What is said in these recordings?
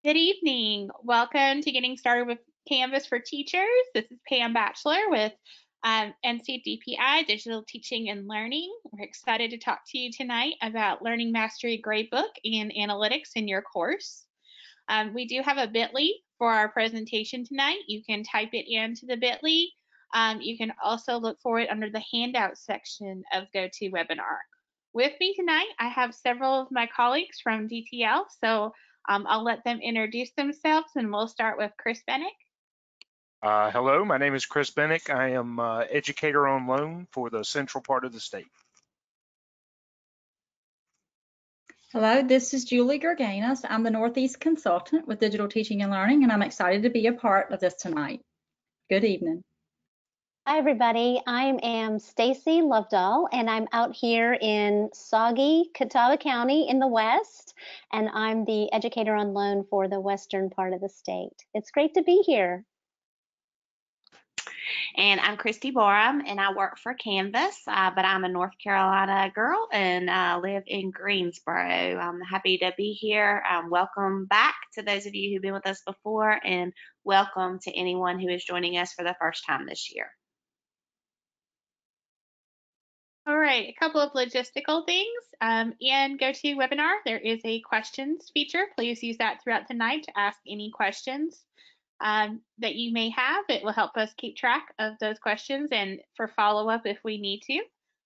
Good evening. Welcome to Getting Started with Canvas for Teachers. This is Pam Batchelor with NCDPI, Digital Teaching and Learning. We're excited to talk to you tonight about Learning Mastery Gradebook and Analytics in your course. We do have a bit.ly for our presentation tonight. You can type it into the bit.ly. You can also look for it under the handout section of GoToWebinar. With me tonight, I have several of my colleagues from DTL, so I'll let them introduce themselves, and we'll start with Chris Bennick. Hello, my name is Chris Bennick. I am educator on loan for the central part of the state. Hello, this is Julie Gerganis. I'm the Northeast consultant with Digital Teaching and Learning, and I'm excited to be a part of this tonight. Good evening. Hi, everybody. I am Stacy Lovedahl, and I'm out here in soggy Catawba County in the West, and I'm the educator on loan for the western part of the state. It's great to be here. And I'm Christy Borum, and I work for Canvas, but I'm a North Carolina girl and live in Greensboro. I'm happy to be here. Welcome back to those of you who've been with us before, and welcome to anyone who is joining us for the first time this year. All right, a couple of logistical things. In GoToWebinar, there is a questions feature. Please use that throughout the night to ask any questions that you may have. It will help us keep track of those questions and for follow-up if we need to.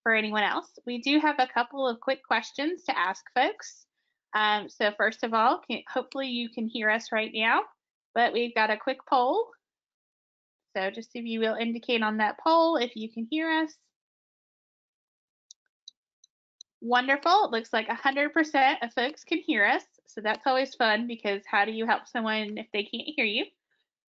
For anyone else, we do have a couple of quick questions to ask folks. So first of all, hopefully you can hear us right now, but we've got a quick poll. So just if you will indicate on that poll if you can hear us. Wonderful. It looks like 100% of folks can hear us. So that's always fun, because how do you help someone if they can't hear you?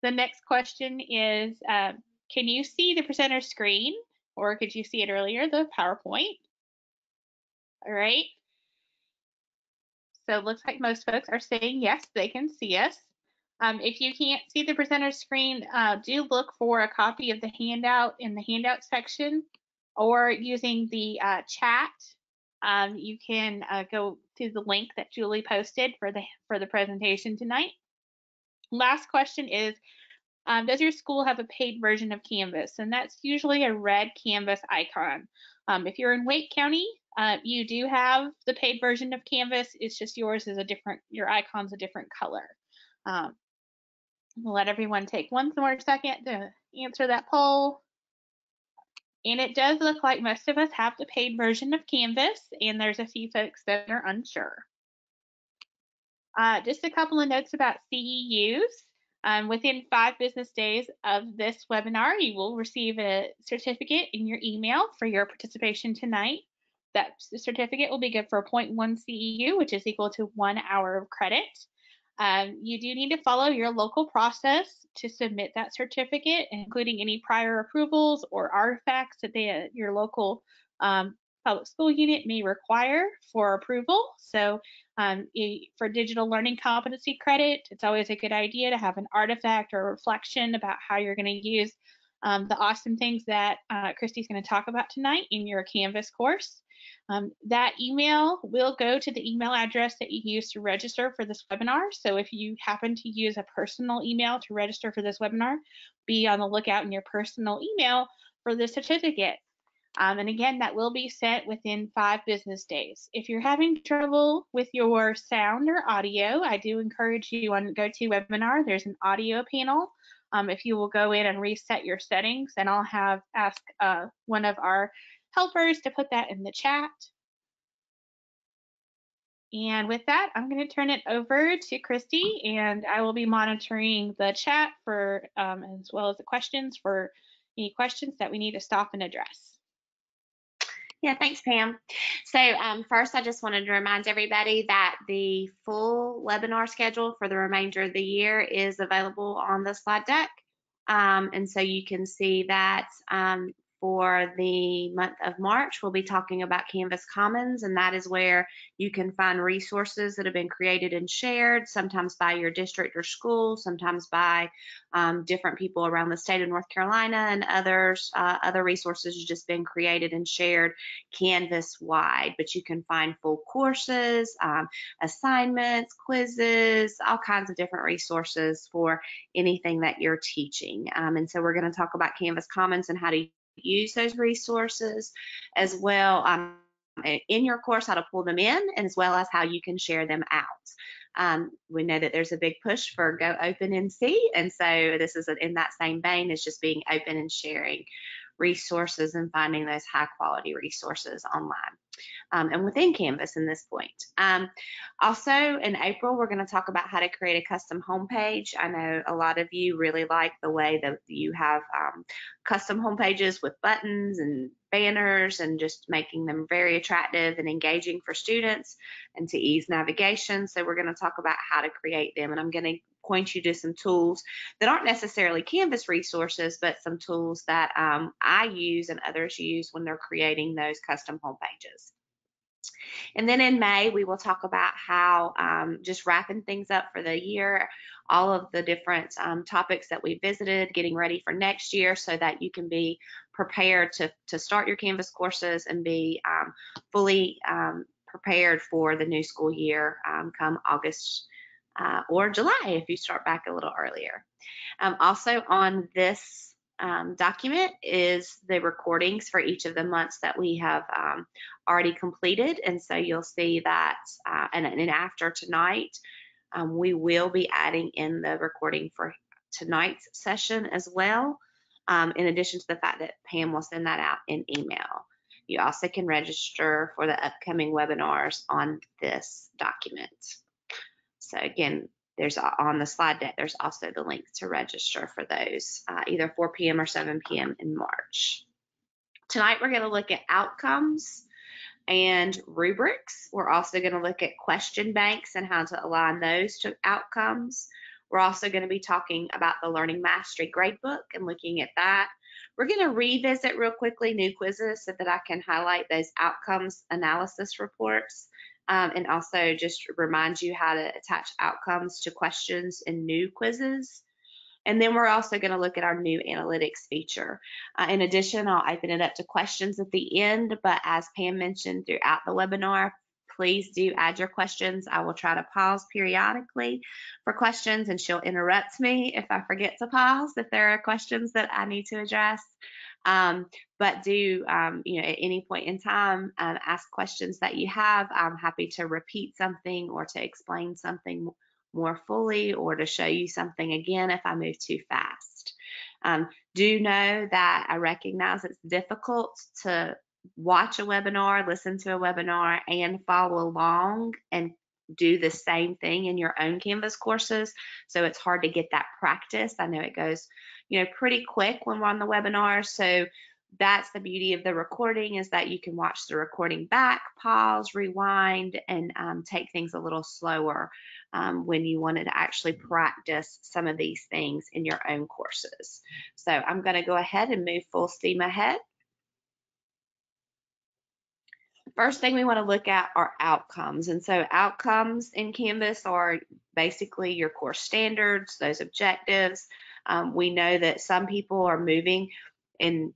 The next question is, can you see the presenter screen, or could you see it earlier, the PowerPoint? All right. So it looks like most folks are saying yes, they can see us. If you can't see the presenter screen, do look for a copy of the handout in the handout section, or using the chat. You can go to the link that Julie posted for the presentation tonight. Last question is, does your school have a paid version of Canvas? And that's usually a red Canvas icon. If you're in Wake County, you do have the paid version of Canvas. It's just yours is your icon's a different color. We'll let everyone take one more second to answer that poll. And it does look like most of us have the paid version of Canvas, and there's a few folks that are unsure. Just a couple of notes about CEUs. Within 5 business days of this webinar, you will receive a certificate in your email for your participation tonight. That certificate will be good for 0.1 CEU, which is equal to 1 hour of credit. You do need to follow your local process to submit that certificate, including any prior approvals or artifacts that your local public school unit may require for approval. So for digital learning competency credit, it's always a good idea to have an artifact or a reflection about how you're going to use the awesome things that Christy's going to talk about tonight in your Canvas course. That email will go to the email address that you use to register for this webinar. So if you happen to use a personal email to register for this webinar, be on the lookout in your personal email for the certificate. And again, that will be sent within 5 business days. If you're having trouble with your sound or audio, I do encourage you on GoToWebinar, there's an audio panel. If you will go in and reset your settings, and I'll ask one of our helpers to put that in the chat. And with that, I'm going to turn it over to Christy, and I will be monitoring the chat for as well as the questions for any questions that we need to stop and address. Yeah, thanks, Pam. So first, I just wanted to remind everybody that the full webinar schedule for the remainder of the year is available on the slide deck. And so you can see that for the month of March, we'll be talking about Canvas Commons, and that is where you can find resources that have been created and shared, sometimes by your district or school, sometimes by different people around the state of North Carolina, and other resources have just been created and shared Canvas-wide. But you can find full courses, assignments, quizzes, all kinds of different resources for anything that you're teaching. And so we're going to talk about Canvas Commons and how to use those resources, as well in your course, how to pull them in, as well as how you can share them out. We know that there's a big push for Go Open and See, and so this is in that same vein as just being open and sharing resources and finding those high quality resources online. And within Canvas in this point. Also in April, we're going to talk about how to create a custom homepage. I know a lot of you really like the way that you have custom homepages with buttons and banners and just making them very attractive and engaging for students and to ease navigation. So we're going to talk about how to create them, and I'm going to point you to some tools that aren't necessarily Canvas resources, but some tools that I use and others use when they're creating those custom homepages. And then in May, we will talk about how, just wrapping things up for the year, all of the different topics that we visited, getting ready for next year so that you can be prepared to start your Canvas courses and be fully prepared for the new school year come August or July if you start back a little earlier. Also on this document is the recordings for each of the months that we have already completed, and so you'll see that and after tonight we will be adding in the recording for tonight's session as well, in addition to the fact that Pam will send that out in email. You also can register for the upcoming webinars on this document. So again, there's on the slide deck, there's also the link to register for those, either 4 p.m. or 7 p.m. in March. Tonight, we're going to look at outcomes and rubrics. We're also going to look at question banks and how to align those to outcomes. We're also going to be talking about the Learning Mastery Gradebook and looking at that. We're going to revisit real quickly new quizzes so that I can highlight those outcomes analysis reports. And also just remind you how to attach outcomes to questions in new quizzes. And then we're also going to look at our new analytics feature. In addition, I'll open it up to questions at the end, but as Pam mentioned throughout the webinar, please do add your questions. I will try to pause periodically for questions, and she'll interrupt me if I forget to pause, if there are questions that I need to address. But do, at any point in time, ask questions that you have. I'm happy to repeat something or to explain something more fully or to show you something again if I move too fast. Do know that I recognize it's difficult to watch a webinar, listen to a webinar, and follow along and do the same thing in your own Canvas courses. So it's hard to get that practice. I know it goes, pretty quick when we're on the webinar. So that's the beauty of the recording, is that you can watch the recording back, pause, rewind, and take things a little slower when you wanted to actually practice some of these things in your own courses. So I'm going to go ahead and move full steam ahead. First thing we want to look at are outcomes. And so outcomes in Canvas are basically your course standards, those objectives. We know that some people are moving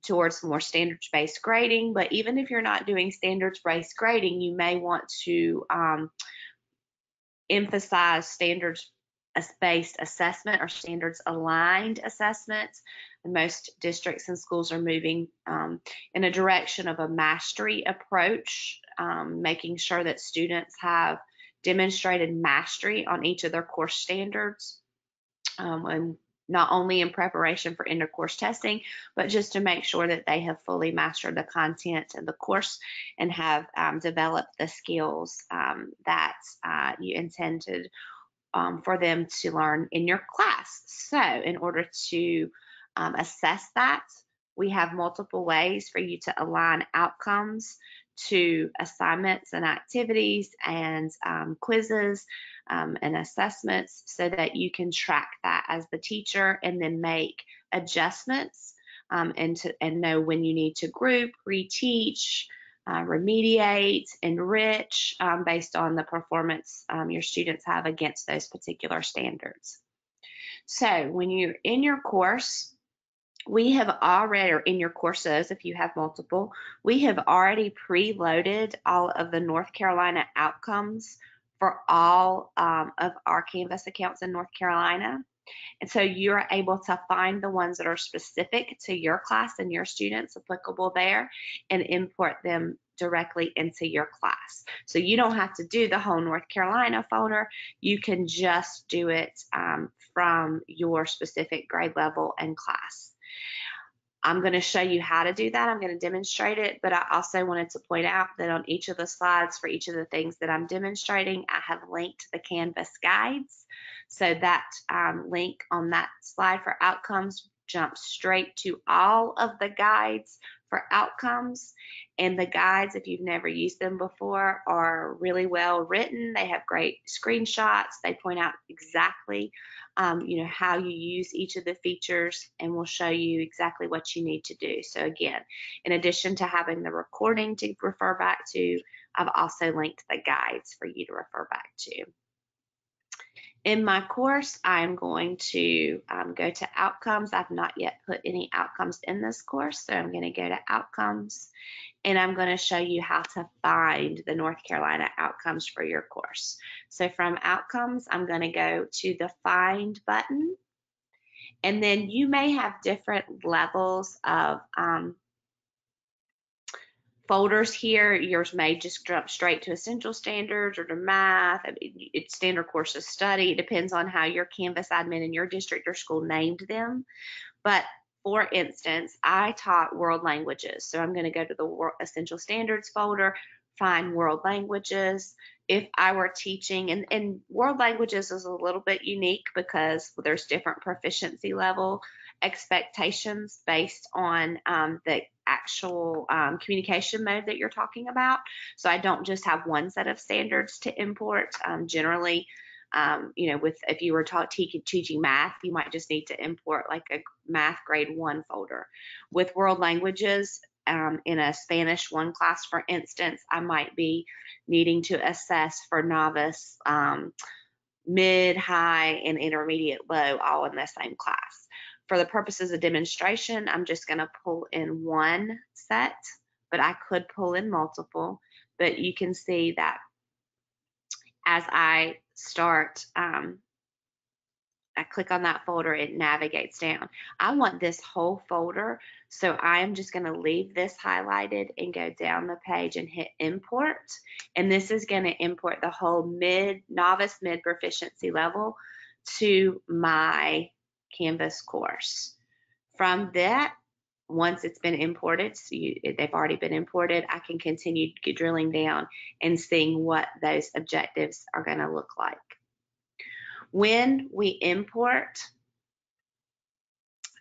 towards more standards-based grading, but even if you're not doing standards-based grading, you may want to emphasize standards-based assessment or standards-aligned assessments. And most districts and schools are moving in a direction of a mastery approach, making sure that students have demonstrated mastery on each of their course standards, and not only in preparation for end of course testing, but just to make sure that they have fully mastered the content of the course and have developed the skills that you intended for them to learn in your class. So in order to assess that, we have multiple ways for you to align outcomes to assignments and activities and quizzes and assessments, so that you can track that as the teacher and then make adjustments and know when you need to group, reteach, remediate, enrich based on the performance your students have against those particular standards. So when you're in your course, we have already, or in your courses, if you have multiple, we have already preloaded all of the North Carolina outcomes for all of our Canvas accounts in North Carolina. And so you're able to find the ones that are specific to your class and your students applicable there and import them directly into your class. So you don't have to do the whole North Carolina folder. You can just do it from your specific grade level and class. I'm going to show you how to do that. I'm going to demonstrate it, but I also wanted to point out that on each of the slides for each of the things that I'm demonstrating, I have linked the Canvas guides. So that link on that slide for outcomes jumps straight to all of the guides for outcomes. And the guides, if you've never used them before, are really well written. They have great screenshots. They point out exactly how you use each of the features, and will show you exactly what you need to do. So again, in addition to having the recording to refer back to, I've also linked the guides for you to refer back to. In my course, I'm going to go to outcomes. I've not yet put any outcomes in this course, so I'm going to go to outcomes, and I'm going to show you how to find the North Carolina outcomes for your course. So from outcomes, I'm going to go to the find button, and then you may have different levels of folders here. Yours may just jump straight to essential standards or to math. It's standard courses study. It depends on how your Canvas admin in your district or school named them. But for instance, I taught world languages. So I'm going to go to the essential standards folder, find world languages. If I were teaching, and world languages is a little bit unique because there's different proficiency level expectations based on the actual communication mode that you're talking about. So I don't just have one set of standards to import. Generally, if you were teaching math, you might just need to import like a math grade 1 folder. With world languages, in a Spanish 1 class, for instance, I might be needing to assess for novice, mid, high, and intermediate low all in the same class. For the purposes of demonstration, I'm just going to pull in 1 set, but I could pull in multiple. But you can see that as I start, I click on that folder, it navigates down. I want this whole folder, so I am just going to leave this highlighted and go down the page and hit import. And this is going to import the whole novice mid proficiency level to my Canvas course. From that, once it's been imported, so they've already been imported, I can continue drilling down and seeing what those objectives are going to look like. When we import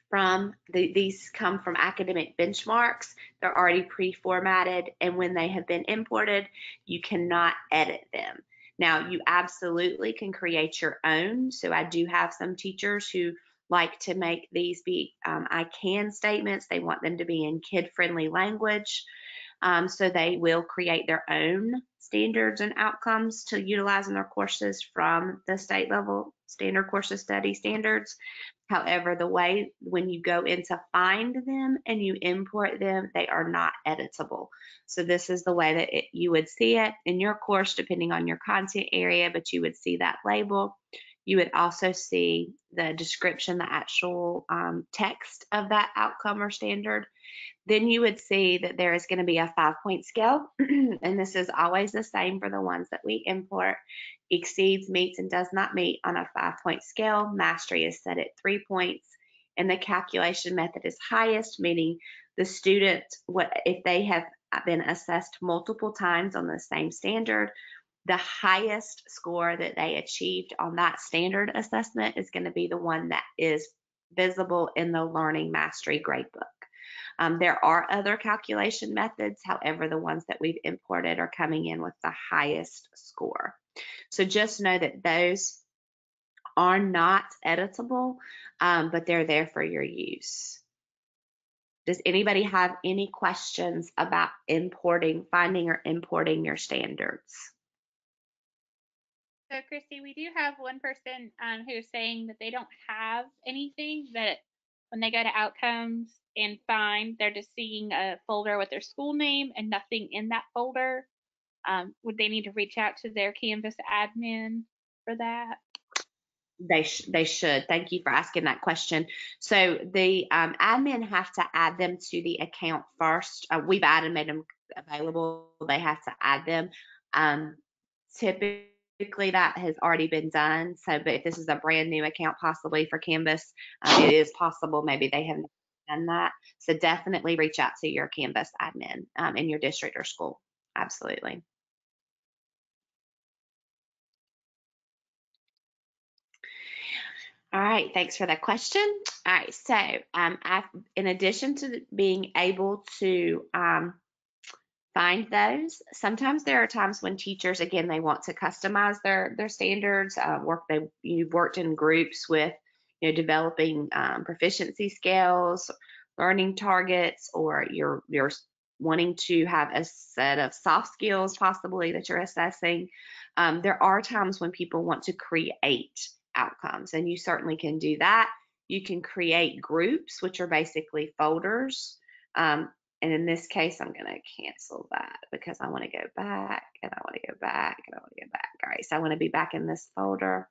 from, these come from academic benchmarks, they're already pre-formatted, and when they have been imported, you cannot edit them. Now, you absolutely can create your own. So I do have some teachers who like to make these be I can statements. They want them to be in kid-friendly language. So they will create their own standards and outcomes to utilize in their courses from the state level standard courses study standards. However, the way when you go in to find them and you import them, they are not editable. So this is the way that you would see it in your course, depending on your content area, but you would see that label. You would also see the description, the actual text of that outcome or standard. Then you would see that there is going to be a 5-point scale, and this is always the same for the ones that we import. Exceeds, meets, and does not meet on a 5-point scale. Mastery is set at 3 points, and the calculation method is highest, meaning the student, if they have been assessed multiple times on the same standard, the highest score that they achieved on that standard assessment is going to be the one that is visible in the Learning Mastery Gradebook. There are other calculation methods. However, the ones that we've imported are coming in with the highest score. So just know that those are not editable, but they're there for your use. Does anybody have any questions about finding or importing your standards? So, Christy, we do have one person who's saying that they don't have anything, that when they go to outcomes and find, they're just seeing a folder with their school name and nothing in that folder. Would they need to reach out to their Canvas admin for that? They should. Thank you for asking that question. So the admin have to add them to the account first. We've made them available. They have to add them. Typically that has already been done. So, but if this is a brand new account possibly for Canvas, it is possible maybe they haven't done that. So definitely reach out to your Canvas admin in your district or school. Absolutely. All right, thanks for that question. All right, so in addition to being able to find those, sometimes there are times when teachers, again, they want to customize their standards. You've worked in groups with, developing proficiency scales, learning targets, or you're wanting to have a set of soft skills possibly that you're assessing. There are times when people want to create outcomes, and you certainly can do that. You can create groups, which are basically folders. And in this case, I'm going to cancel that because I want to go back and I want to go back and I want to go back. All right, so I want to be back in this folder.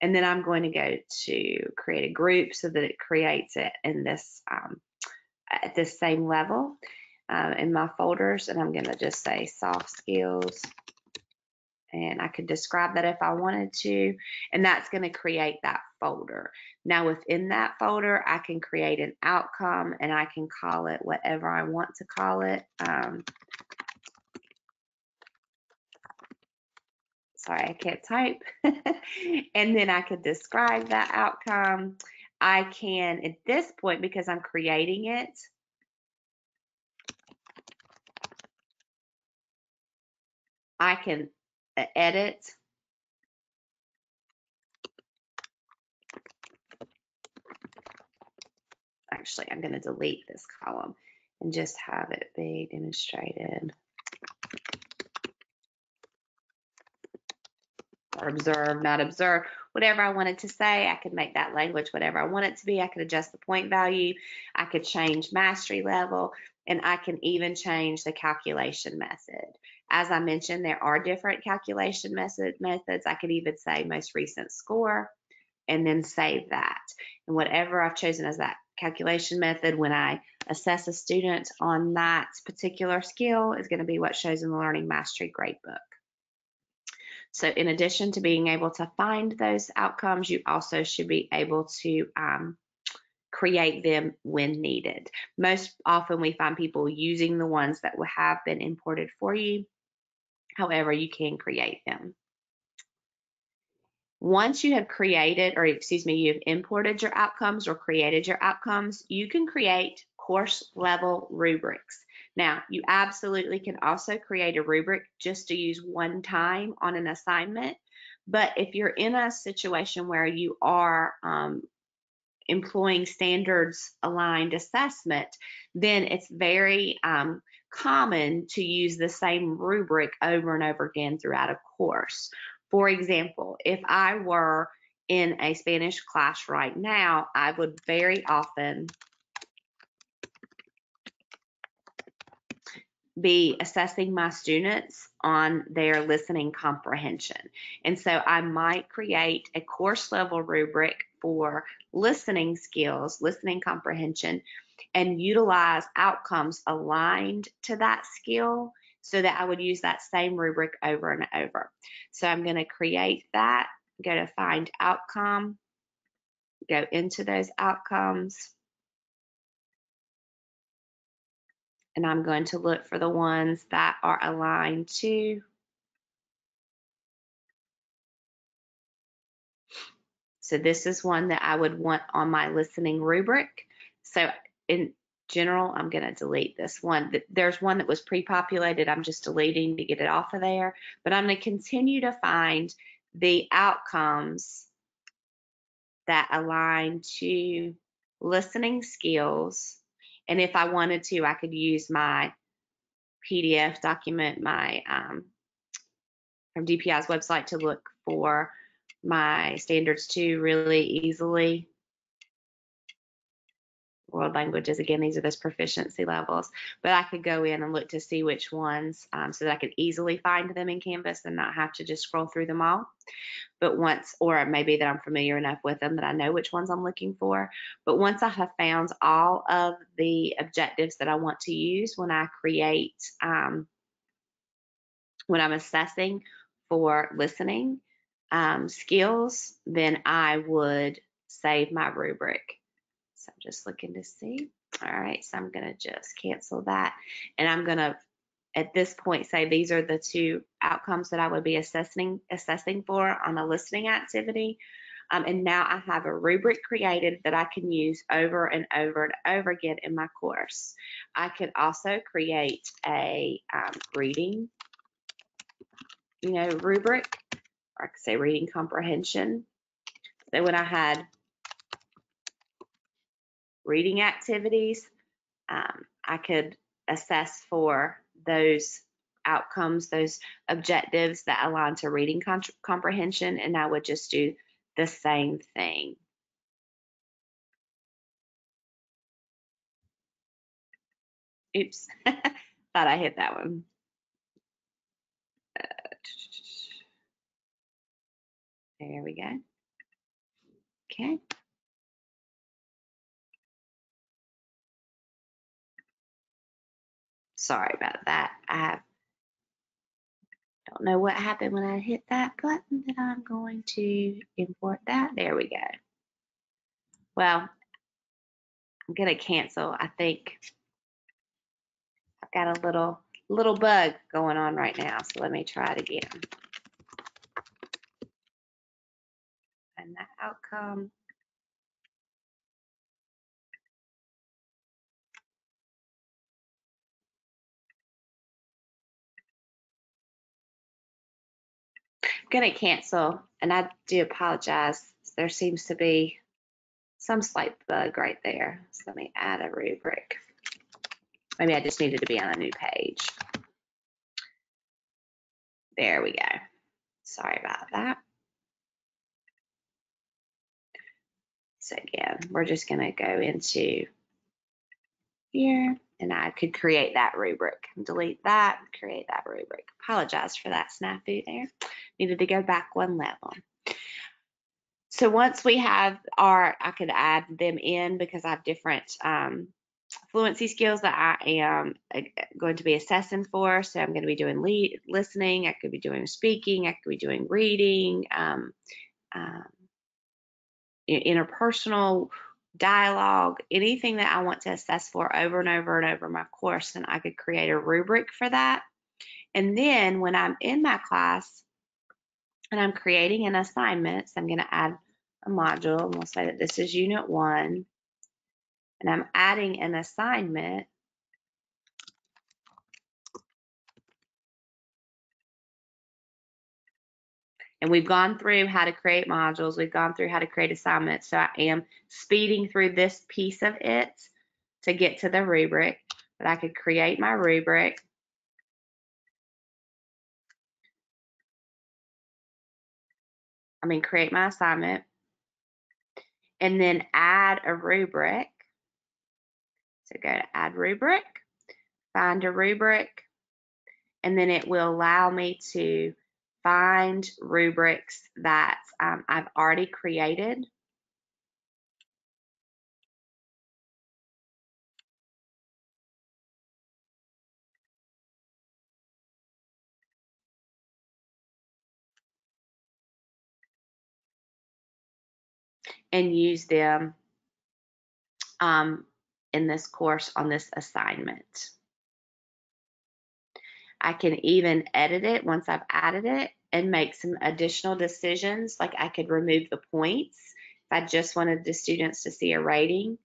And then I'm going to go to create a group so that it creates it in this at this same level in my folders. And I'm going to just say soft skills. And I could describe that if I wanted to, and that's going to create that folder. Now within that folder, I can create an outcome and I can call it whatever I want to call it. Sorry, I can't type. And then I could describe that outcome. I can, at this point, because I'm creating it, I can edit. Actually, I'm going to delete this column and just have it be demonstrated or observe, not observe. Whatever I wanted to say, I could make that language whatever I want it to be. I could adjust the point value. I could change mastery level, and I can even change the calculation method. As I mentioned, there are different calculation methods. I could even say most recent score and then save that. And whatever I've chosen as that calculation method, when I assess a student on that particular skill, is going to be what shows in the Learning Mastery Gradebook. So in addition to being able to find those outcomes, you also should be able to create them when needed. Most often we find people using the ones that have been imported for you. However, you can create them. Once you have created, or excuse me, you've imported your outcomes or created your outcomes, you can create course level rubrics. Now, you absolutely can also create a rubric just to use one time on an assignment. But if you're in a situation where you are employing standards aligned assessment, then it's very common to use the same rubric over and over again throughout a course. For example, if I were in a Spanish class right now, I would very often be assessing my students on their listening comprehension. And so I might create a course level rubric for listening skills, listening comprehension, and utilize outcomes aligned to that skill so that I would use that same rubric over and over. So I'm going to create that, go to find outcome, go into those outcomes, and I'm going to look for the ones that are aligned to. So this is one that I would want on my listening rubric. So in general, I'm going to delete this one. There's one that was pre-populated. I'm just deleting to get it off of there. But I'm going to continue to find the outcomes that align to listening skills. And if I wanted to, I could use my PDF document, my from DPI's website, to look for my standards 2 really easily. World languages, again, these are those proficiency levels, but I could go in and look to see which ones so that I could easily find them in Canvas and not have to just scroll through them all. But once, or maybe that I'm familiar enough with them that I know which ones I'm looking for. But once I have found all of the objectives that I want to use when I create, when I'm assessing for listening skills, then I would save my rubric. So I'm just looking to see. All right, so I'm going to just cancel that. And I'm going to, at this point, say these are the 2 outcomes that I would be assessing for on a listening activity. And now I have a rubric created that I can use over and over and over again in my course. I could also create a reading, rubric, or I could say reading comprehension. So when I had reading activities, I could assess for those outcomes, those objectives that align to reading comprehension, and I would just do the same thing. Oops, thought I hit that one. There we go. Okay. Sorry about that. I don't know what happened when I hit that button, but I'm going to import that. There we go. Well, I'm going to cancel. I think I've got a little bug going on right now, so let me try it again. And that outcome. Going to cancel, and I do apologize. There seems to be some slight bug right there. So let me add a rubric. Maybe I just needed to be on a new page. There we go. Sorry about that. So again, we're just going to go into here, and I could create that rubric. Delete that, create that rubric. Apologize for that snafu there. Needed to go back one level. So once we have I could add them in because I have different fluency skills that I am going to be assessing for. So I'm going to be doing listening, I could be doing speaking, I could be doing reading, interpersonal dialogue, anything that I want to assess for over and over and over my course, then I could create a rubric for that. And then when I'm in my class and I'm creating an assignment, so I'm going to add a module, and we'll say that this is Unit 1, and I'm adding an assignment. And we've gone through how to create modules. We've gone through how to create assignments. So I am speeding through this piece of it to get to the rubric. But I could create my rubric. Create my assignment. And then add a rubric. So go to add rubric, find a rubric, and then it will allow me to find rubrics that I've already created. And use them in this course on this assignment. I can even edit it once I've added it and make some additional decisions. Like I could remove the points if I just wanted the students to see a rating,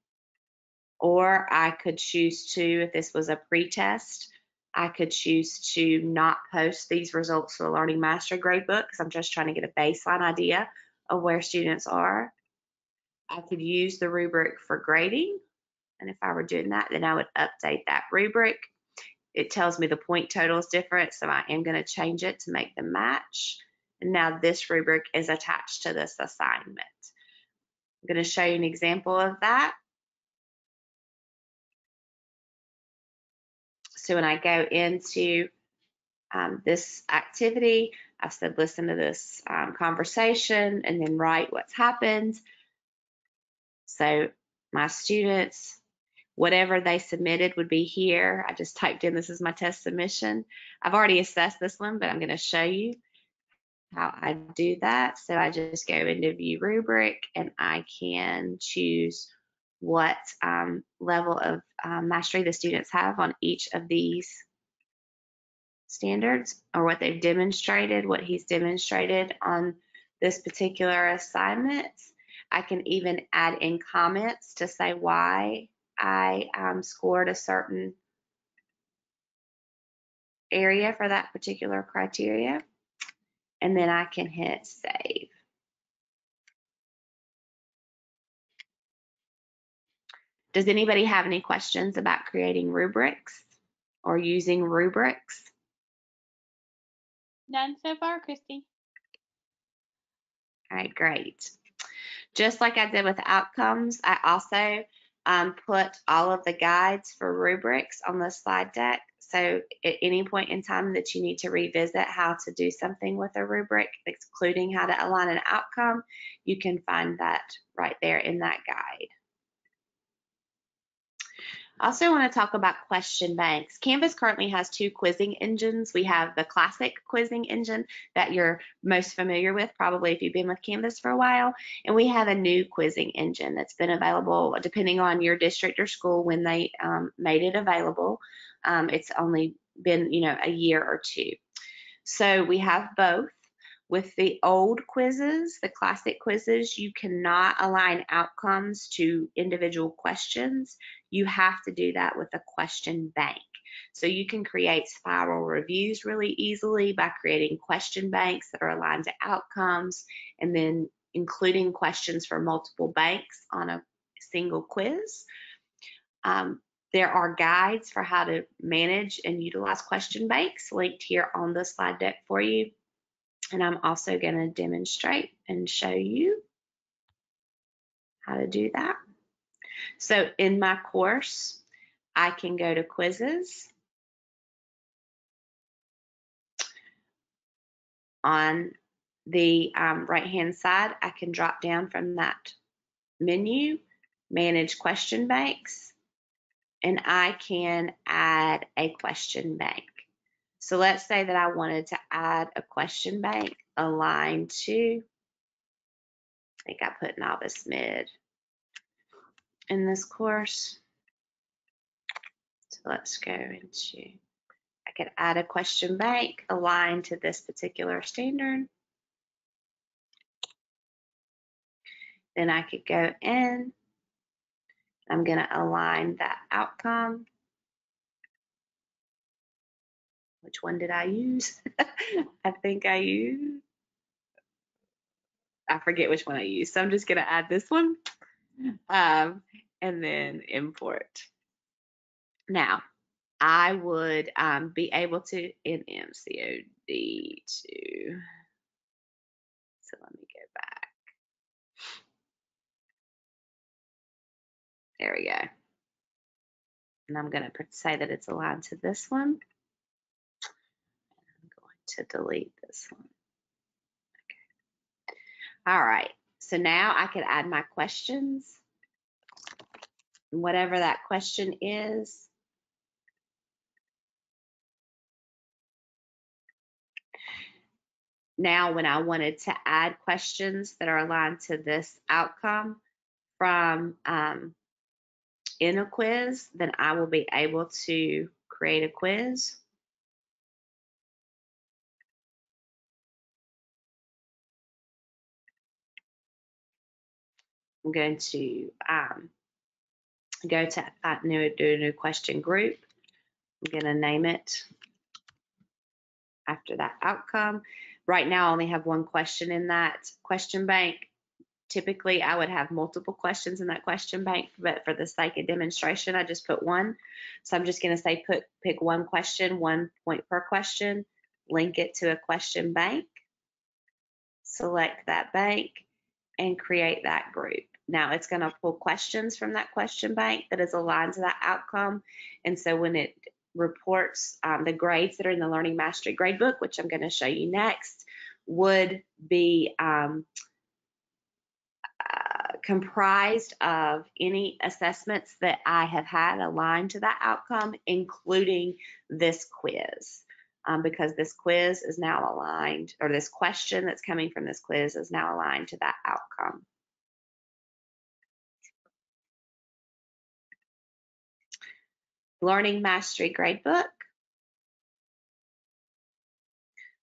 or I could choose to, if this was a pre-test, I could choose to not post these results to the Learning Mastery Gradebook because I'm just trying to get a baseline idea of where students are. I could use the rubric for grading, And if I were doing that, then I would update that rubric. It tells me the point total is different, so I am going to change it to make them match. And now this rubric is attached to this assignment. I'm going to show you an example of that. So when I go into this activity, I've said listen to this conversation and then write what's happened. So my students, whatever they submitted would be here. I just typed in this is my test submission. I've already assessed this one, but I'm going to show you how I do that. So I just go into view rubric and I can choose what level of mastery the students have on each of these standards, or what they've demonstrated, what he's demonstrated on this particular assignment. I can even add in comments to say why I scored a certain area for that particular criteria. And then I can hit save. Does anybody have any questions about creating rubrics or using rubrics? None so far, Christy. All right, great. Just like I did with outcomes, I also put all of the guides for rubrics on the slide deck. So at any point in time that you need to revisit how to do something with a rubric, including how to align an outcome, you can find that right there in that guide. I also want to talk about question banks. Canvas currently has two quizzing engines. We have the classic quizzing engine that you're most familiar with, probably if you've been with Canvas for a while. And we have a new quizzing engine that's been available depending on your district or school when they made it available. It's only been, a year or two. So we have both. With the old quizzes, the classic quizzes, you cannot align outcomes to individual questions. You have to do that with a question bank. So you can create spiral reviews really easily by creating question banks that are aligned to outcomes and then including questions for multiple banks on a single quiz. There are guides for how to manage and utilize question banks linked here on the slide deck for you. And I'm also going to demonstrate and show you how to do that. So in my course, I can go to quizzes. On the right-hand side, I can drop down from that menu, manage question banks, and I can add a question bank. So let's say that I wanted to add a question bank aligned to, I think I put novice mid in this course. So let's go into, I could add a question bank aligned to this particular standard. Then I could go in, I'm going to align that outcome. Which one did I use? I think I used, I forget which one I used. So I'm just going to add this one and then import. Now, I would be able to NMCOD to, so let me go back. There we go. And I'm going to say that it's aligned to this one. I'm going to delete this one. Okay. All right. So now I could add my questions. Whatever that question is. Now, when I wanted to add questions that are aligned to this outcome from in a quiz, then I will be able to create a quiz. I'm going to go to do a new question group. I'm going to name it after that outcome. Right now, I only have one question in that question bank. typically I would have multiple questions in that question bank, but for the sake of demonstration, I just put one. So I'm just going to say pick one question, 1 point per question, link it to a question bank, select that bank, and create that group. Now it's going to pull questions from that question bank that is aligned to that outcome. And so when it reports the grades that are in the Learning Mastery Gradebook, which I'm going to show you next, would be comprised of any assessments that I have had aligned to that outcome, including this quiz. Because this quiz is now aligned, or this question that's coming from this quiz is now aligned to that outcome. Learning Mastery Gradebook.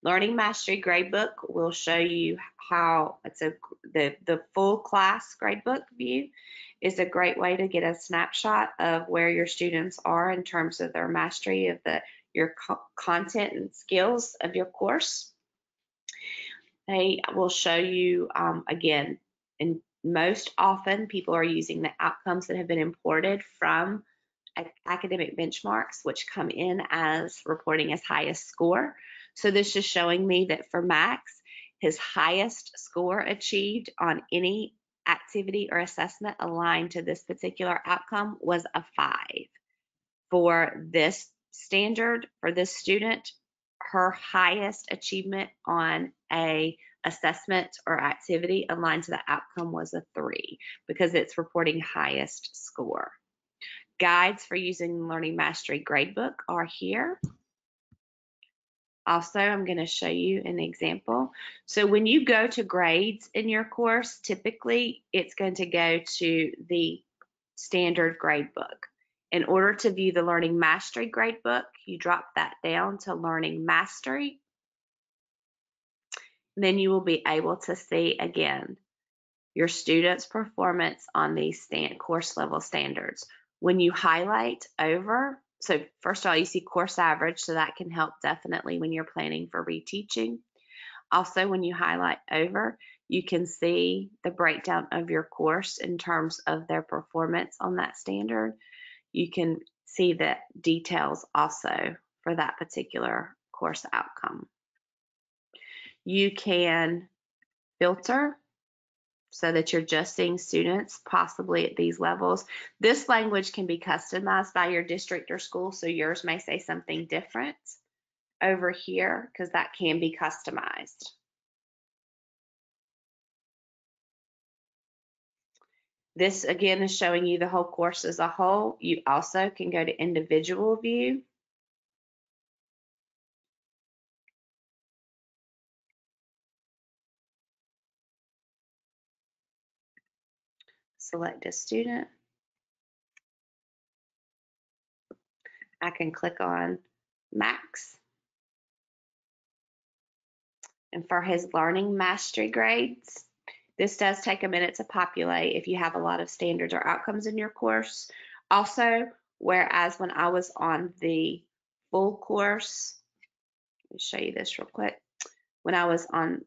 Learning Mastery Gradebook will show you how the full class gradebook view is a great way to get a snapshot of where your students are in terms of their mastery of your content and skills of your course. They will show you, again, and most often people are using the outcomes that have been imported from academic benchmarks, which come in as reporting as highest score. So this is showing me that for Max, his highest score achieved on any activity or assessment aligned to this particular outcome was a 5. For this standard, for this student, her highest achievement on a assessment or activity aligned to the outcome was a 3 because it's reporting highest score. Guides for using Learning Mastery Gradebook are here. Also, I'm going to show you an example. So when you go to grades in your course, typically it's going to go to the standard gradebook. In order to view the Learning Mastery Gradebook, you drop that down to Learning Mastery. Then you will be able to see, again, your students' performance on these course level standards. When you highlight over, so first of all, you see course average, so that can help definitely when you're planning for reteaching. Also, when you highlight over, you can see the breakdown of your course in terms of their performance on that standard. You can see the details also for that particular course outcome. You can filter so that you're just seeing students possibly at these levels. This language can be customized by your district or school, so yours may say something different over here because that can be customized. This again is showing you the whole course as a whole. You also can go to individual view. Select a student. I can click on Max. And for his Learning Mastery grades, this does take a minute to populate if you have a lot of standards or outcomes in your course. Also, whereas when I was on the full course, let me show you this real quick. When I was on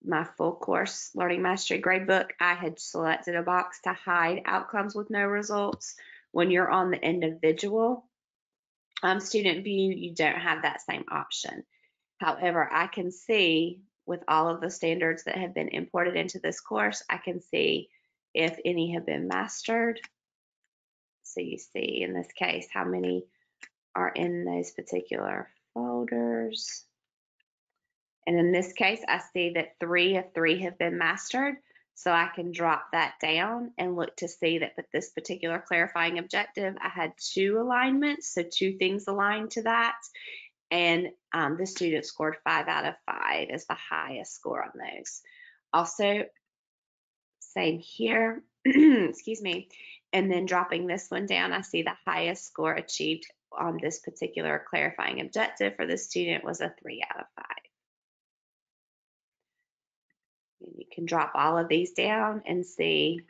my full course Learning Mastery Gradebook, I had selected a box to hide outcomes with no results. When you're on the individual student view, you don't have that same option. However, I can see with all of the standards that have been imported into this course, I can see if any have been mastered. So you see in this case how many are in those particular folders. And in this case, I see that 3 of 3 have been mastered. So I can drop that down and look to see that with this particular clarifying objective, I had 2 alignments, so 2 things aligned to that. And the student scored 5 out of 5 as the highest score on those. Also, same here, excuse me, and then dropping this one down, I see the highest score achieved on this particular clarifying objective for the student was a 3 out of 5. And you can drop all of these down and see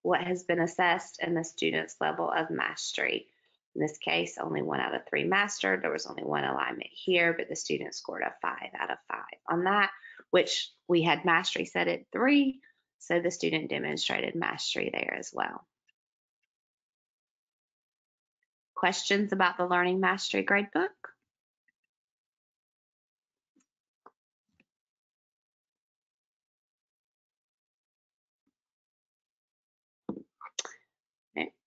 what has been assessed and the student's level of mastery. In this case, only 1 out of 3 mastered. There was only 1 alignment here, but the student scored a 5 out of 5 on that, which we had mastery set at 3. So the student demonstrated mastery there as well. Questions about the Learning Mastery Gradebook?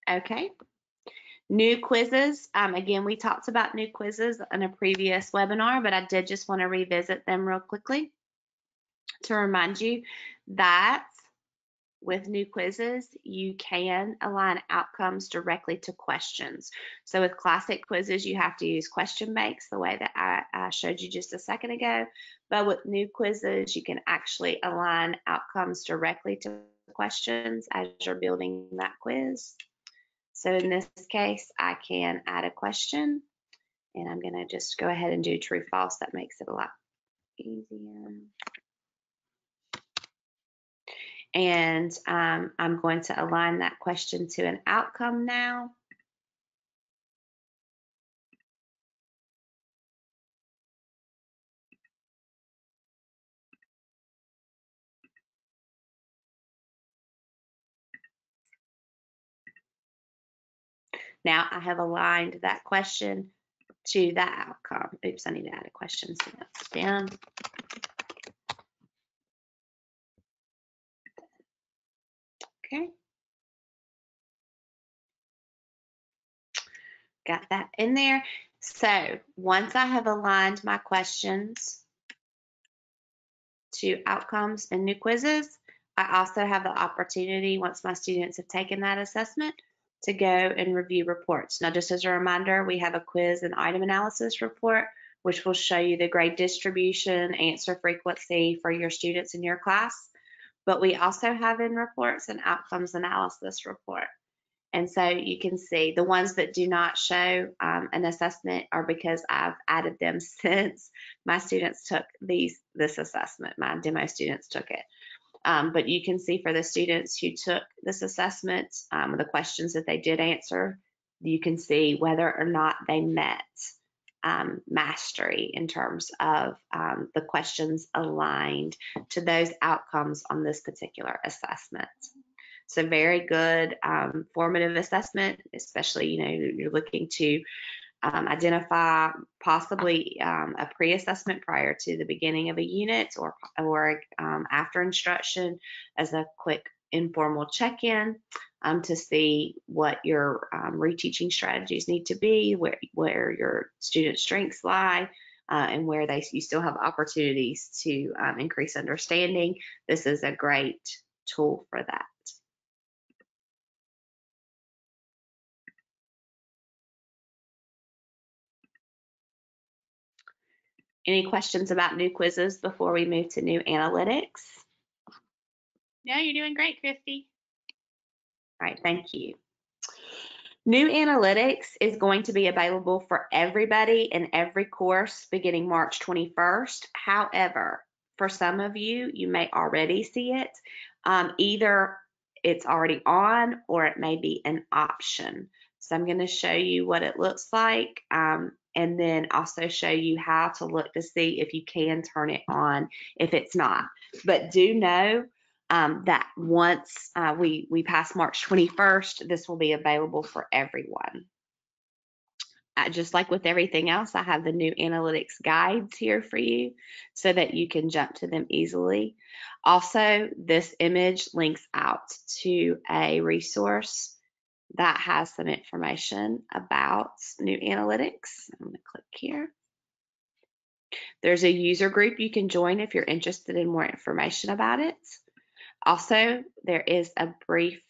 Okay. New quizzes. Again, we talked about new quizzes in a previous webinar, but I did just want to revisit them real quickly to remind you that with new quizzes, you can align outcomes directly to questions. So with classic quizzes, you have to use question banks the way that I showed you just a second ago. But with new quizzes, you can actually align outcomes directly to questions as you're building that quiz. So in this case, I can add a question, and I'm going to just go ahead and do true false. That makes it a lot easier. And I'm going to align that question to an outcome now. Now I have aligned that question to that outcome. Oops, I need to add a question so that's down. Okay. Got that in there. So once I have aligned my questions to outcomes and new quizzes, I also have the opportunity, once my students have taken that assessment, to go and review reports. Now, just as a reminder, we have a quiz and item analysis report, which will show you the grade distribution, answer frequency for your students in your class. But we also have in reports an outcomes analysis report. And so you can see the ones that do not show an assessment are because I've added them since my students took this assessment. My demo students took it. But you can see for the students who took this assessment, the questions that they did answer, you can see whether or not they met mastery in terms of the questions aligned to those outcomes on this particular assessment. It's a very good formative assessment, especially, you're looking to identify possibly a pre-assessment prior to the beginning of a unit or after instruction as a quick informal check-in to see what your reteaching strategies need to be, where your student strengths lie, and where you still have opportunities to increase understanding. This is a great tool for that. Any questions about new quizzes before we move to new analytics? No, you're doing great, Christy. All right, thank you. New analytics is going to be available for everybody in every course beginning March 21st. However, for some of you, you may already see it. Either it's already on or it may be an option. So I'm going to show you what it looks like and then also show you how to look to see if you can turn it on if it's not. But do know that once we pass March 21st, this will be available for everyone. Just like with everything else, I have the new analytics guides here for you so that you can jump to them easily. Also, this image links out to a resource that has some information about new analytics. I'm going to click here. There's a user group you can join if you're interested in more information about it. Also, there is a brief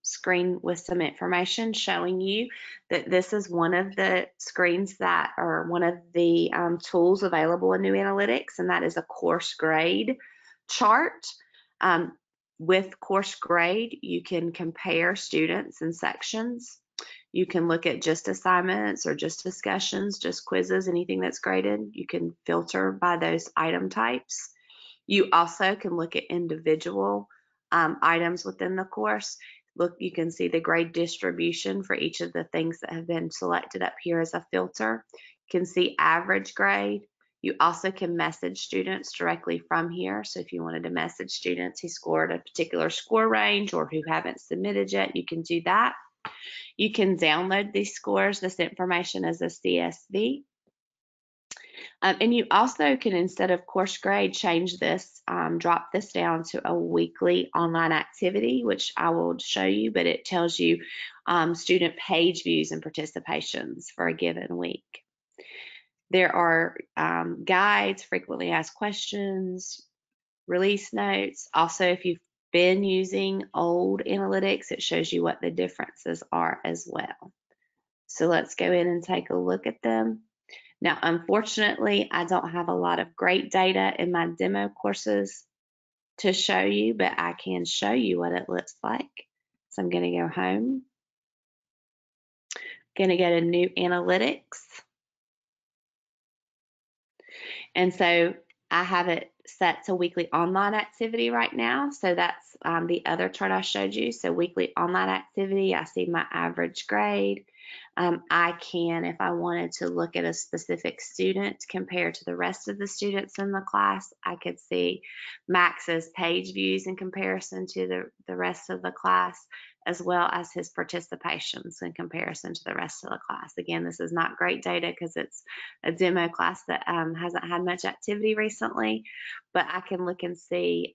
screen with some information showing you that this is one of the screens that are one of the tools available in New Analytics, and that is a course grade chart. With course grade, you can compare students and sections. You can look at just assignments or just discussions, just quizzes, anything that's graded. You can filter by those item types. You also can look at individual items within the course. Look, you can see the grade distribution for each of the things that have been selected up here as a filter. You can see average grade. You also can message students directly from here. So if you wanted to message students who scored a particular score range or who haven't submitted yet, you can do that. You can download these scores, this information as a CSV. And you also can, instead of course grade, change this, drop this down to a weekly online activity, which I will show you, but it tells you student page views and participations for a given week. There are guides, frequently asked questions, release notes. Also, if you've been using old analytics, it shows you what the differences are as well. So let's go in and take a look at them. Now, unfortunately, I don't have a lot of great data in my demo courses to show you, but I can show you what it looks like. So I'm going to go home. Going to go to new analytics. And so I have it set to weekly online activity right now. So that's the other chart I showed you. So weekly online activity, I see my average grade. I can, if I wanted to look at a specific student compared to the rest of the students in the class, I could see Max's page views in comparison to the rest of the class, as well as his participations in comparison to the rest of the class. Again, this is not great data because it's a demo class that hasn't had much activity recently, but I can look and see,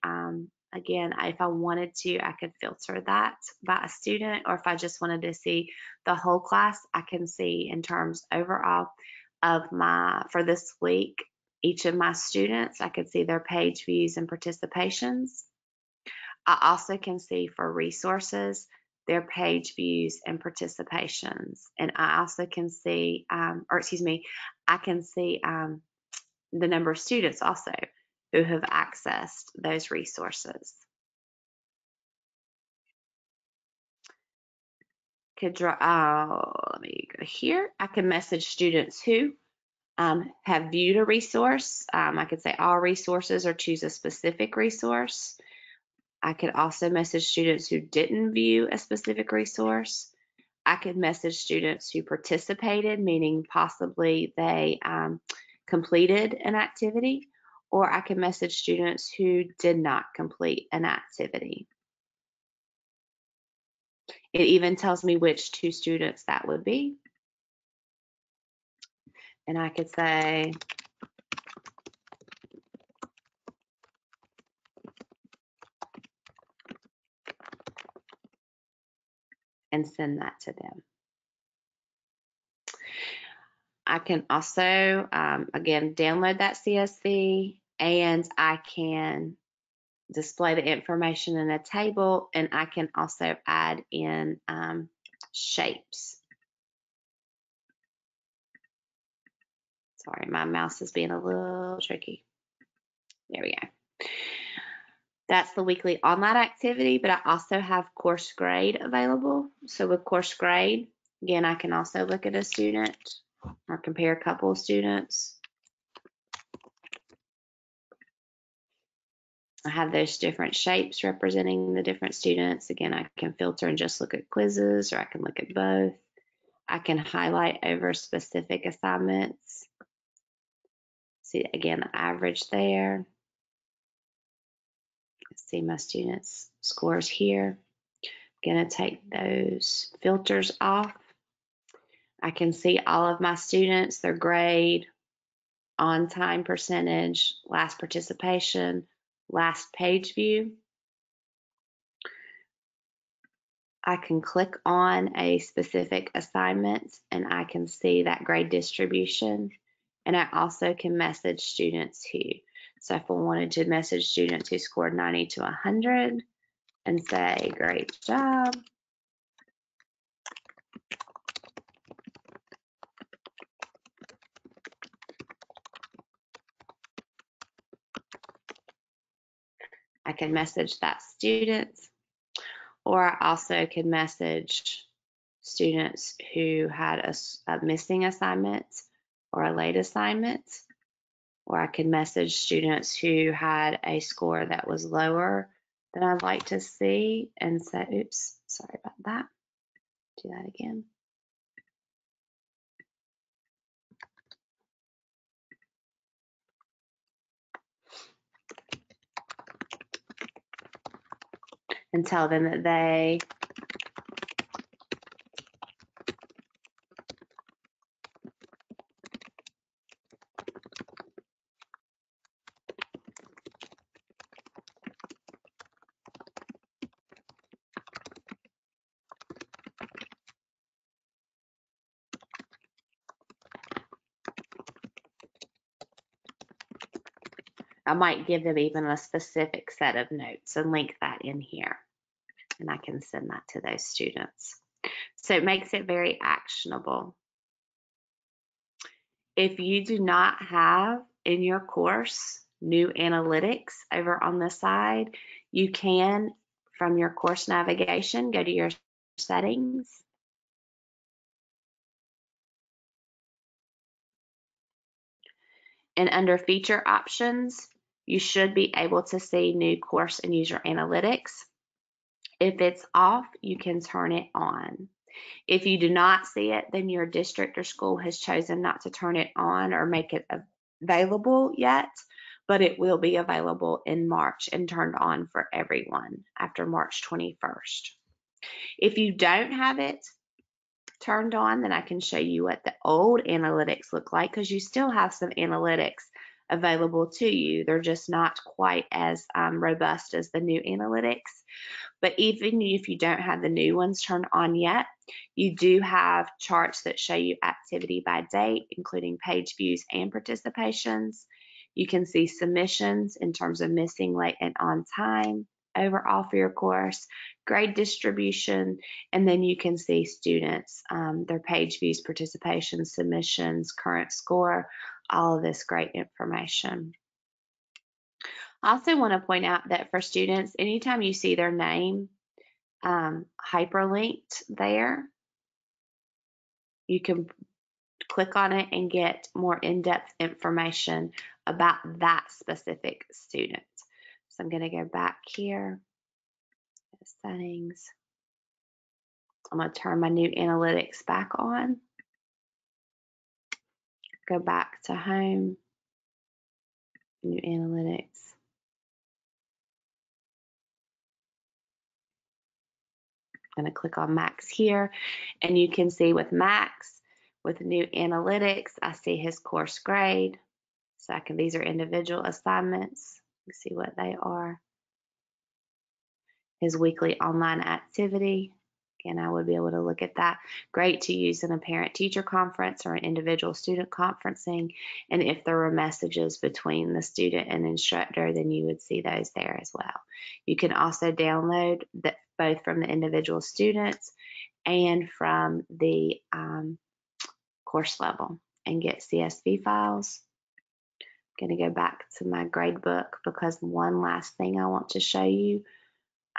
again, if I wanted to, I could filter that by a student, or if I just wanted to see the whole class, I can see in terms overall of for this week, each of my students, I could see their page views and participations. I also can see for resources, their page views and participations. And I also can see, I can see the number of students also who have accessed those resources. Let me go here. I can message students who have viewed a resource. I could say all resources or choose a specific resource. I could also message students who didn't view a specific resource. I could message students who participated, meaning possibly they completed an activity, or I could message students who did not complete an activity. It even tells me which 2 students that would be. And I could say, and send that to them. I can also, again, download that CSV, and I can display the information in a table, and I can also add in shapes. Sorry, my mouse is being a little tricky. There we go. That's the weekly online activity, but I also have course grade available. So with course grade, again, I can also look at a student or compare a couple of students. I have those different shapes representing the different students. Again, I can filter and just look at quizzes, or I can look at both. I can highlight over specific assignments. See, again, the average there. See my students' scores here. I'm going to take those filters off. I can see all of my students, their grade, on-time percentage, last participation, last page view. I can click on a specific assignment and I can see that grade distribution. And I also can message students who. So if I wanted to message students who scored 90 to 100 and say, great job. I can message that student, or I also can message students who had a missing assignment or a late assignment, or I can message students who had a score that was lower than I'd like to see and say, oops, sorry about that. Do that again. and tell them that they I might give them even a specific set of notes and link that in here. And I can send that to those students. So it makes it very actionable. If you do not have in your course new analytics over on the side, you can, from your course navigation, go to your settings. And under feature options, you should be able to see new course and user analytics. If it's off, you can turn it on. If you do not see it, then your district or school has chosen not to turn it on or make it available yet, but it will be available in March and turned on for everyone after March 21st. If you don't have it turned on, then I can show you what the old analytics look like, because you still have some analytics available to you. They're just not quite as robust as the new analytics. But even if you don't have the new ones turned on yet, you do have charts that show you activity by date, including page views and participations. You can see submissions in terms of missing, late, and on time overall for your course, grade distribution, and then you can see students, their page views, participation, submissions, current score, all of this great information. I also want to point out that for students, anytime you see their name hyperlinked there, you can click on it and get more in-depth information about that specific student. So I'm going to go back here, settings. I'm going to turn my new analytics back on. Go back to home, new analytics. I'm going to click on Max here, and you can see with Max, with new analytics, I see his course grade. So these are individual assignments. Let's see what they are. His weekly online activity. Again, I would be able to look at that. Great to use in a parent-teacher conference or an individual student conferencing. And if there were messages between the student and instructor, then you would see those there as well. You can also download that both from the individual students and from the course level and get CSV files. I'm going to go back to my gradebook because one last thing I want to show you.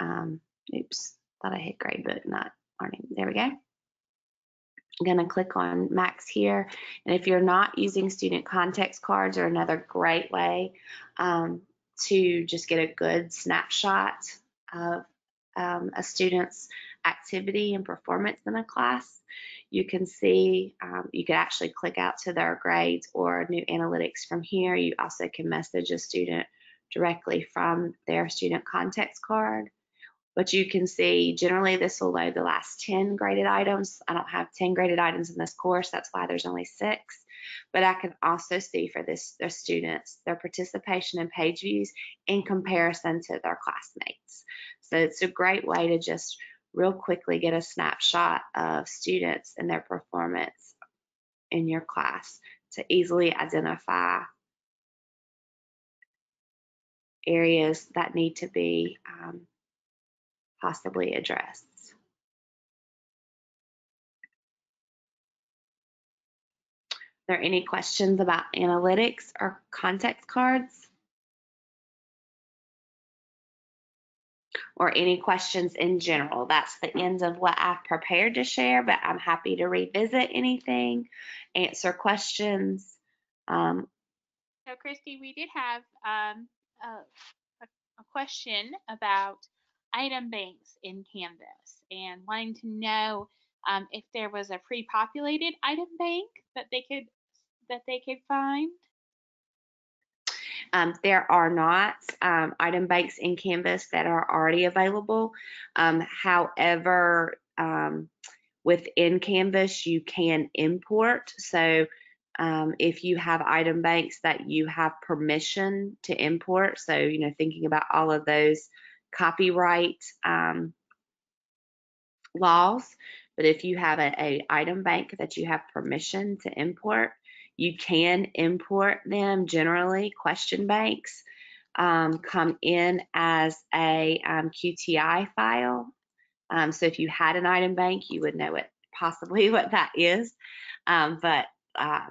Oops, thought I hit gradebook, not learning. There we go. I'm going to click on Max here. And if you're not using student context cards, are another great way to just get a good snapshot of a student's activity and performance in a class. You can see, you could actually click out to their grades or new analytics from here. You also can message a student directly from their student context card. But you can see generally this will load the last 10 graded items. I don't have 10 graded items in this course. That's why there's only 6. But I can also see for their students, their participation and page views in comparison to their classmates. So it's a great way to just real quickly get a snapshot of students and their performance in your class to easily identify areas that need to be possibly addressed. Are there any questions about analytics or context cards? Or any questions in general? That's the end of what I've prepared to share, but I'm happy to revisit anything, answer questions. So, Christy, we did have a question about item banks in Canvas and wanting to know if there was a pre-populated item bank that they could find. There are not item banks in Canvas that are already available. However, within Canvas, you can import. So if you have item banks that you have permission to import, so, thinking about all of those copyright laws, but if you have a item bank that you have permission to import, you can import them. Generally, question banks come in as a QTI file. So if you had an item bank, you would know possibly what that is. But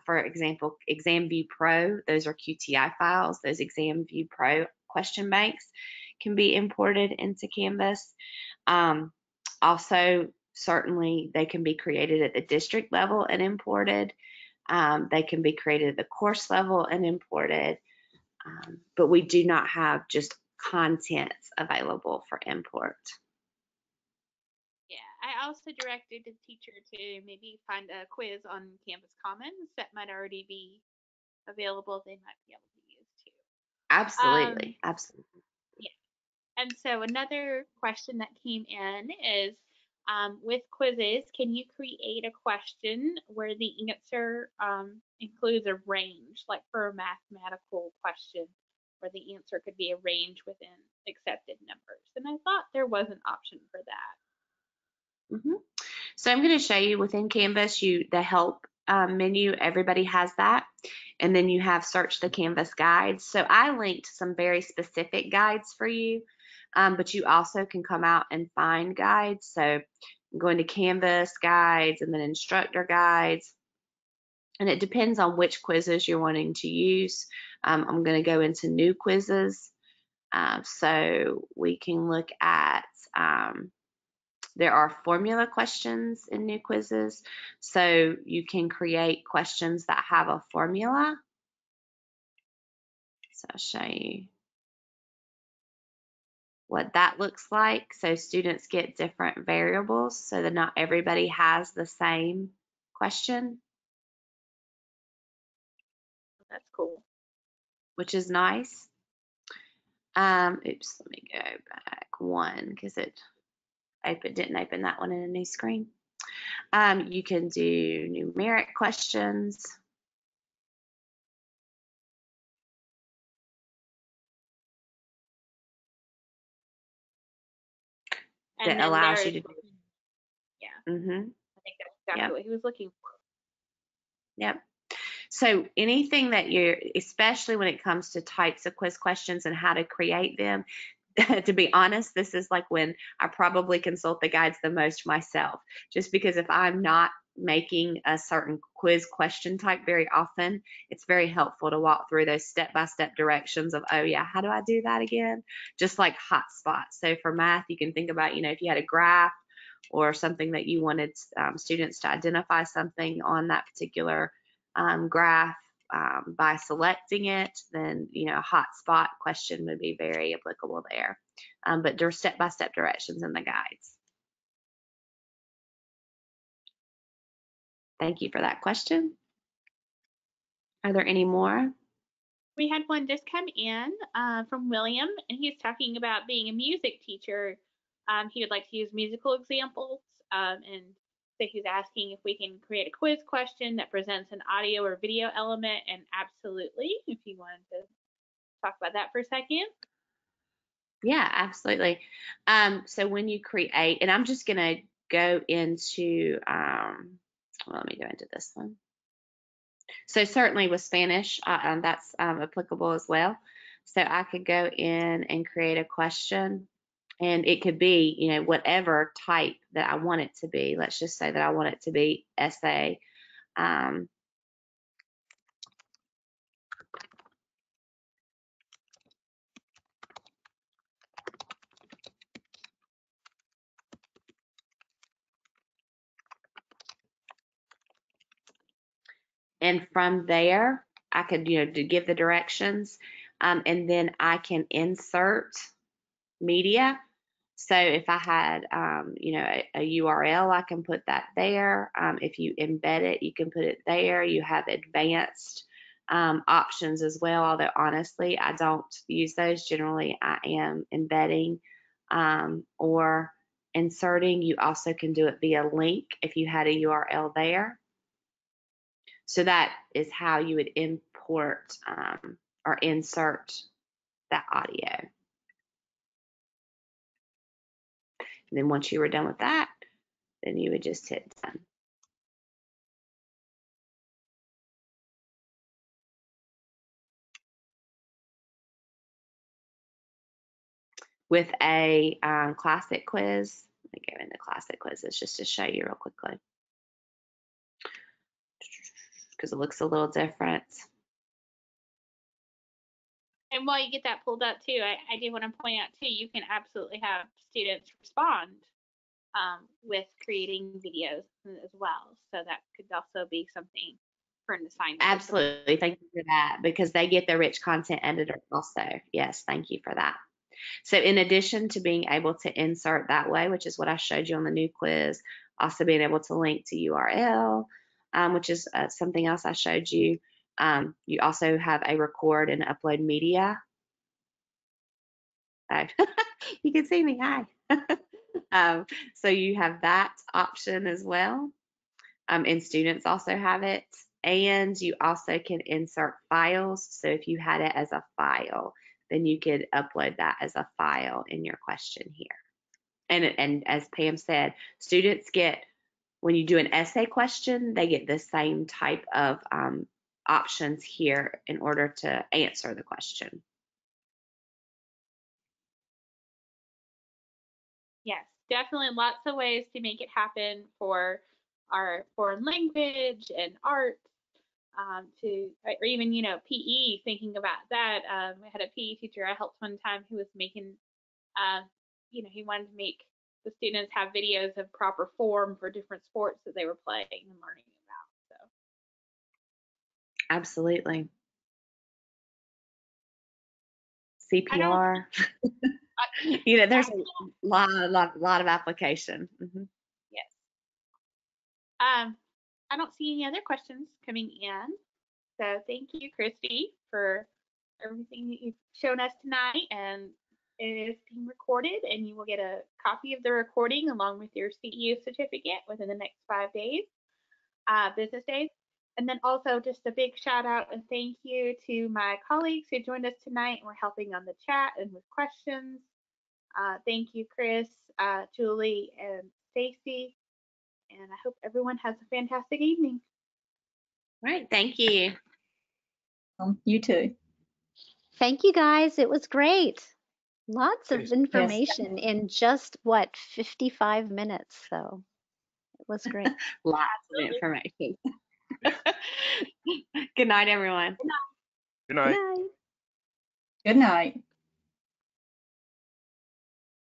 for example, ExamView Pro, those are QTI files. Those ExamView Pro question banks can be imported into Canvas. Also, certainly they can be created at the district level and imported. They can be created at the course level and imported. But we do not have just content available for import. Yeah, I also directed the teacher to maybe find a quiz on Canvas Commons that might already be available. They might be able to use too. Absolutely, absolutely. Yeah. And so another question that came in is, with quizzes, can you create a question where the answer includes a range, like for a mathematical question, where the answer could be a range within accepted numbers? And I thought there was an option for that. Mm-hmm. So I'm going to show you within Canvas, the help menu, everybody has that. And then you have search the Canvas guides. So I linked some very specific guides for you, but you also can come out and find guides. So I'm going to Canvas guides and then instructor guides. And it depends on which quizzes you're wanting to use. I'm going to go into new quizzes. So we can look at there are formula questions in new quizzes, so you can create questions that have a formula. So I'll show you what that looks like. So students get different variables so that not everybody has the same question. That's cool. Which is nice. Oops, let me go back one because it didn't open that one in a new screen. You can do numeric questions. And that allows you to do. Yeah. Mm-hmm. I think that's exactly what he was looking for. Yep. So anything that especially when it comes to types of quiz questions and how to create them, to be honest, this is like when I probably consult the guides the most myself, just because if I'm not making a certain quiz question type very often, it's very helpful to walk through those step-by-step directions of, oh yeah, how do I do that again? Just like hotspots. So for math, you can think about, if you had a graph or something that you wanted students to identify something on that particular graph by selecting it, then a hotspot question would be very applicable there. But there are step-by-step directions in the guides. Thank you for that question. Are there any more? We had one just come in from William, and he's talking about being a music teacher. He would like to use musical examples, and so he's asking if we can create a quiz question that presents an audio or video element, and absolutely, if you wanted to talk about that for a second. Yeah, absolutely. So when you create, and I'm just going to go into, well, let me go into this one. So certainly with Spanish, that's applicable as well. So I could go in and create a question, and it could be, whatever type that I want it to be. Let's just say that I want it to be essay. And from there, I could, to give the directions, and then I can insert media. So if I had, a URL, I can put that there. If you embed it, you can put it there. You have advanced options as well, although honestly, I don't use those. Generally, I am embedding or inserting. You also can do it via link if you had a URL there. So that is how you would import or insert that audio. And then once you were done with that, then you would just hit done. With a classic quiz, let me go into classic quizzes just to show you real quickly, because it looks a little different. And while you get that pulled up too, I do want to point out too, you can absolutely have students respond with creating videos as well. So that could also be something for an assignment. Absolutely. Thank you for that, because they get the rich content editor also. Yes, thank you for that. So in addition to being able to insert that way, which is what I showed you on the new quiz, also being able to link to URL, which is something else I showed you. You also have a record and upload media. You can see me, hi. So you have that option as well. And students also have it. And you also can insert files. So if you had it as a file, then you could upload that as a file in your question here. And as Pam said, students get, when you do an essay question, they get the same type of options here in order to answer the question. Yes, definitely lots of ways to make it happen for our foreign language and art, or even, you know, PE, thinking about that. I had a PE teacher I helped one time who was making, you know, he wanted to make the students have videos of proper form for different sports that they were playing and learning about. So. Absolutely. CPR. You know, there's a lot of application. Mm-hmm. Yes. I don't see any other questions coming in. So thank you, Christy, for everything that you've shown us tonight. And it is being recorded, and you will get a copy of the recording along with your CEU certificate within the next 5 days, business days. And then also just a big shout out and thank you to my colleagues who joined us tonight and were helping on the chat and with questions. Thank you, Chris, Julie, and Stacy. And I hope everyone has a fantastic evening. All right, thank you. You too. Thank you guys. It was great. Lots of Yes. information in just what, 55 minutes. So it was great. Lots of information. Good night, everyone. Good night. Good night. Good night.